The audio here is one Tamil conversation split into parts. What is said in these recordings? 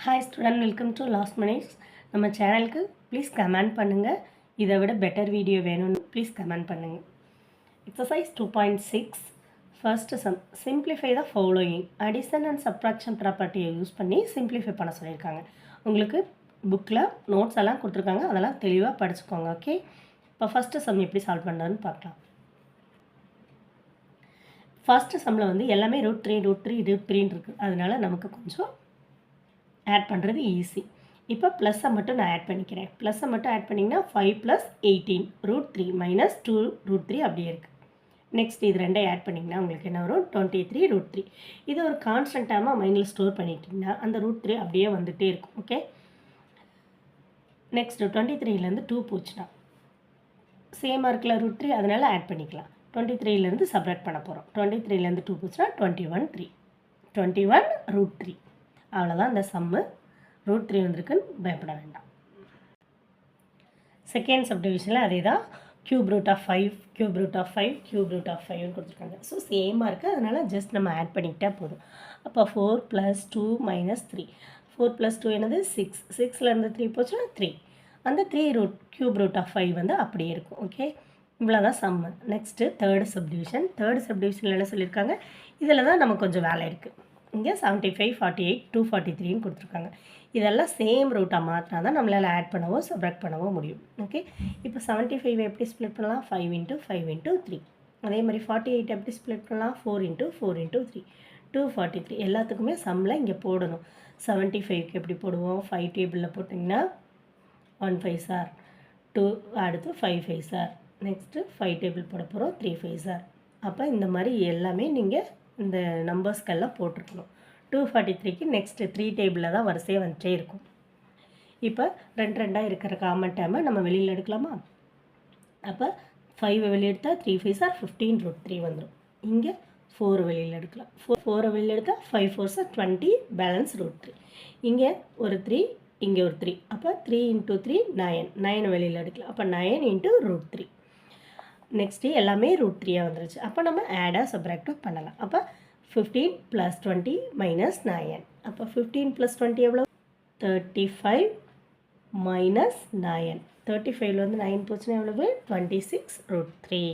Hi student, welcome to Last Minutes. நம்ம சேனலுக்கு ப்ளீஸ் கமெண்ட் பண்ணுங்கள். இதை விட பெட்டர் வீடியோ வேணும்னு ப்ளீஸ் கமெண்ட் பண்ணுங்கள். Exercise 2.6 first sum simplify the following addition and subtraction ப்ராப்பர்ட்டியை யூஸ் பண்ணி சிம்பிளிஃபை பண்ண சொல்லியிருக்காங்க. உங்களுக்கு புக்கில் நோட்ஸ் எல்லாம் கொடுத்துருக்காங்க, அதெல்லாம் தெளிவாக படிச்சுக்கோங்க. ஓகே, இப்போ ஃபஸ்ட்டு சம் எப்படி சால்வ் பண்ணுறதுன்னு பார்க்கலாம். ஃபஸ்ட்டு சம்மில் வந்து எல்லாமே √3 இருக்குது, அதனால் நமக்கு கொஞ்சம் ஆட் பண்ணுறது ஈஸி. இப்போ ப்ளஸ்ஸை மட்டும் நான் ஆட் பண்ணிக்கிறேன். ப்ளஸ்ஸை மட்டும் ஆட் பண்ணிங்கன்னா 5 + 18 √3 - 2 √3 அப்படியே இருக்குது. நெக்ஸ்ட் இது ரெண்டையும் ஆட் பண்ணிங்கன்னா உங்களுக்கு என்ன வரும்? 23 √3. இது ஒரு கான்ஸ்டன்ட் டேர்மாக மைண்டில் ஸ்டோர் பண்ணிட்டிங்கன்னா அந்த √3 அப்படியே வந்துகிட்டே இருக்கும். ஓகே, நெக்ஸ்ட்டு 23லேருந்து 2 போச்சுன்னா சேமாக இருக்குல்ல √3, அதனால் ஆட் பண்ணிக்கலாம். 23லேருந்து சப்ராக்ட் பண்ண போகிறோம். 23லேருந்து 2 போச்சுன்னா 21 √3. அவ்வளோதான் இந்த சம்மு. √3 வந்திருக்குன்னு பயப்பட வேண்டாம். செகண்ட் சப்டிவிஷனில் அதே தான். க்யூப் ரூட் ஆஃப் 5 கொடுத்துருக்காங்க. ஸோ சேமாக இருக்குது, அதனால் ஜஸ்ட் நம்ம ஆட் பண்ணிக்கிட்டே போதும். அப்போ 4 + 2 - 3. 4 + 2 என்னது 6. 6லேருந்து 3 போச்சுன்னா 3. அந்த 3 க்யூப் ரூட் ஆஃப் 5 வந்து அப்படியே இருக்கும். ஓகே, இவ்வளோதான் சம்மு. நெக்ஸ்ட்டு தேர்டு சப்டிவிஷனில் என்ன சொல்லியிருக்காங்க? இதில் தான் நமக்கு கொஞ்சம் வேலை இருக்குது. இங்கே 75, 48, 243 கொடுத்துருக்காங்க. இதெல்லாம் சேம் ரூட்டாக மாற்றினா தான் நம்மளால் ஆட் பண்ணவோ சப்ராக்ட் பண்ணவோ முடியும். ஓகே, இப்போ 75 எப்படி ஸ்ப்ளிட் பண்ணலாம்? 5 × 5 × 3. அதே மாதிரி 48 எப்படி ஸ்ப்ளிட் பண்ணலாம்? 4 × 4 × 3. 243. எல்லாத்துக்குமே சம்மில் இங்கே போடணும். 75க்கு எப்படி போடுவோம்? 5 டேபிளில் போட்டிங்கன்னா 1 5s are 2, அடுத்து 5 5s are, நெக்ஸ்ட்டு 5 டேபிள் போட போகிறோம் 3 5s are. அப்போ இந்த மாதிரி எல்லாமே நீங்கள் இந்த நம்பர்ஸ்க்கெல்லாம் போட்டிருக்கணும். 243க்கு நெக்ஸ்ட்டு 3 டேபிளில் தான் வரிசையாக வந்துட்டே இருக்கும். இப்போ 2 இருக்கிற காமன் டேர்மை நம்ம வெளியில் எடுக்கலாமா? அப்போ 5 வெளியே எடுத்தால் 3 5s are 15 √3 வந்துடும். இங்கே 4 வெளியில் எடுக்கலாம். 4 வெளியில் எடுத்தால் 5 4s are 20 பேலன்ஸ் √3. இங்கே ஒரு 3, இங்கே ஒரு 3. அப்போ 3 × 3 9 வெளியில் எடுக்கலாம். அப்போ 9 × √3. நெக்ஸ்ட்டு எல்லாமே √3 வந்துருச்சு. அப்போ நம்ம ஆடாக சப்ராக்டாக பண்ணலாம். அப்போ 15 + 20 - 9. அப்போ 15 + 20 எவ்வளோ? 35 - 9. 35ல் வந்து 9 போச்சுன்னா எவ்வளவு? 26 √3.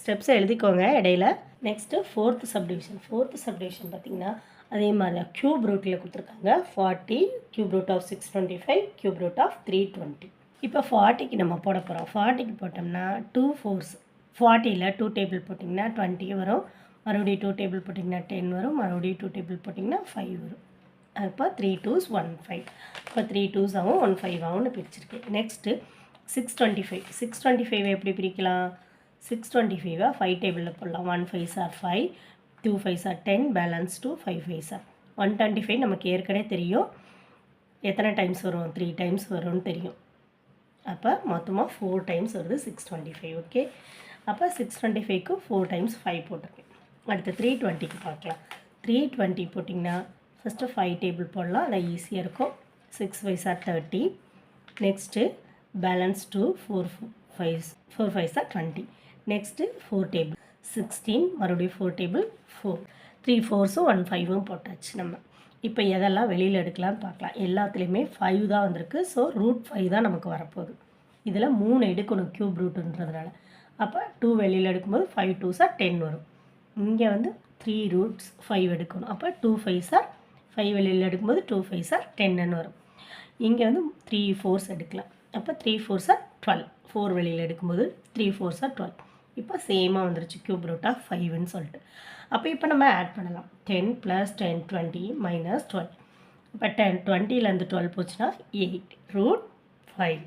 ஸ்டெப்ஸை எழுதிக்கோங்க இடையில. நெக்ஸ்ட்டு ஃபோர்த்து சப்டிவிஷன் பார்த்திங்கன்னா அதே மாதிரி தான். க்யூப் ரூட்டில் கொடுத்துருக்காங்க. 40 cube root of 625 cube root of 320. இப்போ 40க்கு நம்ம போட போகிறோம். 40க்கு போட்டோம்னா 2 4s. 40ல் 2 டேபிள் போட்டிங்கன்னா 20 வரும். மறுபடியும் 2 டேபிள் போட்டிங்கன்னா 10 வரும். மறுபடியும் 2 டேபிள் போட்டிங்கன்னா 5 வரும். அப்போ 3 2s 1 5. இப்போ 3 2s ஆகும் 1 5 ஆகும்னு பிரிச்சிருக்கு. நெக்ஸ்ட்டு 625 எப்படி பிரிக்கலாம்? 625 5 டேபிளில் போடலாம். 1 5s are 5, 2 5s are 10, balance 2, 5 5s are 125. நமக்கு ஏற்கனவே தெரியும் எத்தனை டைம்ஸ் வரும்? 3 டைம்ஸ் வரும்னு தெரியும். அப்போ மொத்தமாக 4 டைம்ஸ் வருது 625. ஓகே, அப்போ 625க்கு 4 டைம்ஸ் 5 போட்டிருக்கேன். அடுத்து 320க்கு பார்க்கலாம். 320 போட்டிங்கன்னா ஃபஸ்ட்டு 5 டேபிள் போடலாம், அது ஈஸியாக இருக்கும். 6 5s are 30. Next balance 2, 4 5s are 20. Next 4 table 16, மறுபடியும் 4 டேபிள் 4, 3 4s 1 5 போட்டாச்சு. நம்ம இப்போ எதெல்லாம் வெளியில் எடுக்கலான்னு பார்க்கலாம். எல்லாத்துலேயுமே 5 தான் வந்திருக்கு. ஸோ √5 தான் நமக்கு வரப்போகுது. இதில் 3 எடுக்கணும் க்யூப் ரூட்டுன்றதுனால. அப்போ 2 வெளியில் எடுக்கும்போது 5 2s are 10 வரும். இங்கே வந்து 3 √5 எடுக்கணும். அப்போ 2 5s are 5 வெளியில் எடுக்கும்போது 2 5s are 10ன்னு வரும். இங்கே வந்து 3 4s எடுக்கலாம். அப்போ 3 4s are 12. 4 வெளியில் எடுக்கும்போது 3 4s are 12. இப்போ சேமாக வந்துருச்சு க்யூப் ரூட் ஆஃப் 5ன்னு சொல்லிட்டு. அப்போ இப்போ நம்ம ஆட் பண்ணலாம். 10 + 10 20 - 12. இப்போ 10 20லேருந்து 12 போச்சுன்னா 8 √5.